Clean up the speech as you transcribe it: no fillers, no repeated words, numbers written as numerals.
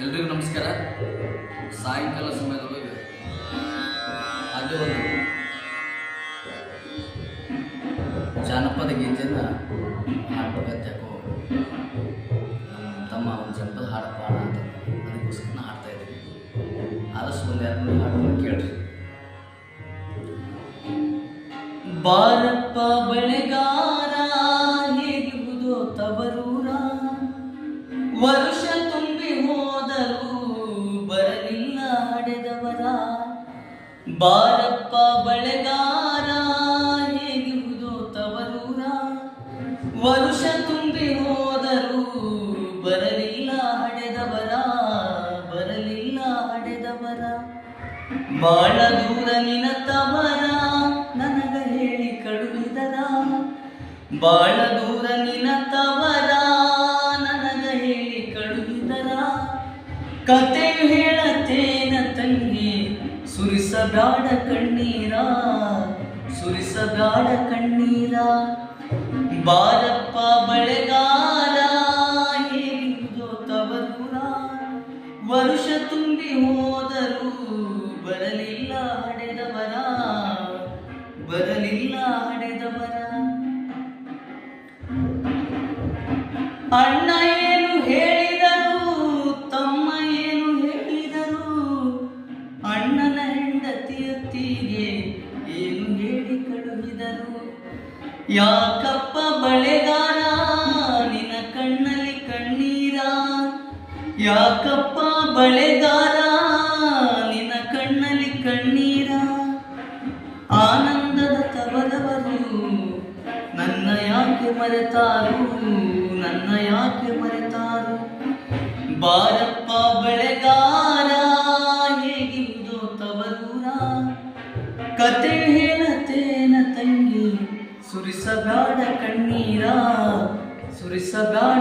ಎಲ್ರಿಗೂ ನಮಸ್ಕಾರ. ಸಾಯಂಕಾಲ ಸಮಯದೊಳಗೆ ಅದೇ ಒಂದು ಜಾನಪದ ಗೀತೆಯನ್ನು ಹಾಡ್ಬೇಕಂತ ಯಾಕೋ ನಮ್ಮ ತಮ್ಮ ಒಂದು ಜನಪದ ಹಾಡು ಪಾಡ ಅಂತ ಅದಕ್ಕೋಸ್ಕರ ಹಾಡ್ತಾ ಇದ್ದೀನಿ. ಆದಷ್ಟು ಒಂದು ಎರಡು ಹಾಡನ್ನು ಕೇಳ್ರಿ. ಬಾರಪ್ಪ ಬೆಳೆಗಾರ ಹೇಗಿರುವುದೋ ತವರೂರ, ವರುಷ ತುಂಬಿ ಹೋದರೂ ಬರಲಿಲ್ಲ ಹಡೆದವರ. ಬಾರಪ್ಪ ಬೆಳೆಗಾರ ಹೇಗಿರುವುದೋ ತವರೂರ, ವರುಷ ತುಂಬಿ ಹೋದರೂ ಬರಲಿಲ್ಲ ಹಡೆದವರ, ಬರಲಿಲ್ಲ ಹಡೆದವರ. ಬಾಳ ದೂರ ನಿನ್ನ ತವರ ನನಗ ಹೇಳಿ ಕಳುಹಿದರ, ಬಾಳ ದೂರ ನಿನ್ನ ತವರ ನನಗ ಹೇಳಿ ಕಳುಹಿದರ. ಕತೆಯು ಹೇಳತೇನ ತಂಗಿ ಸುರಿಸಬ್ಯಾಡ ಕಣ್ಣೀರ, ಸುರಿಸಬ್ಯಾಡ ಕಣ್ಣೀರ. ಬಾರಪ್ಪ ಬಳೆಗಾರ ಹೇಗಿರುವುದೋ ತವರೂರ, ವರುಷ ತುಂಬಿ ಹೋದರೂ ಬರಲಿಲ್ಲ ಹಡೆದವರ, ಬರಲಿಲ್ಲ ಹಡೆದವರ. ಅಣ್ಣ ಏನು ಹೇಳಿದರು, ತಮ್ಮ ಏನು ಹೇಳಿದರು, ಅಣ್ಣನ ಹೆಂಡತಿಯೊತ್ತಿಗೆ ಏನು ಹೇಳಿ ಕಳುಹಿದರು. ಯಾಕಪ್ಪ ಬಳೆಗಾರ ನಿನ್ನ ಕಣ್ಣಲ್ಲಿ ಕಣ್ಣೀರ, ಯಾಕಪ್ಪ ಬಳೆಗಾರ ನಿನ್ನ ಕಣ್ಣಲ್ಲಿ ಕಣ್ಣೀರ. ಆನಂದದ ತವರವರು ನನ್ನ ಯಾಕೆ ಮರೆತಾರು, ನನ್ನ ಯಾಕೆ ಮರೆತಾರು. ಬಾರಪ್ಪ ಬೆಳೆಗಾರ ಹೇಗಿರುವುದೋ ತವರೂರ, ಕತೆ ಹೇಳತೇನ ತಂಗಿ ಸುರಿಸಬ್ಯಾಡ ಕಣ್ಣೀರ, ಸುರಿಸಬ್ಯಾಡ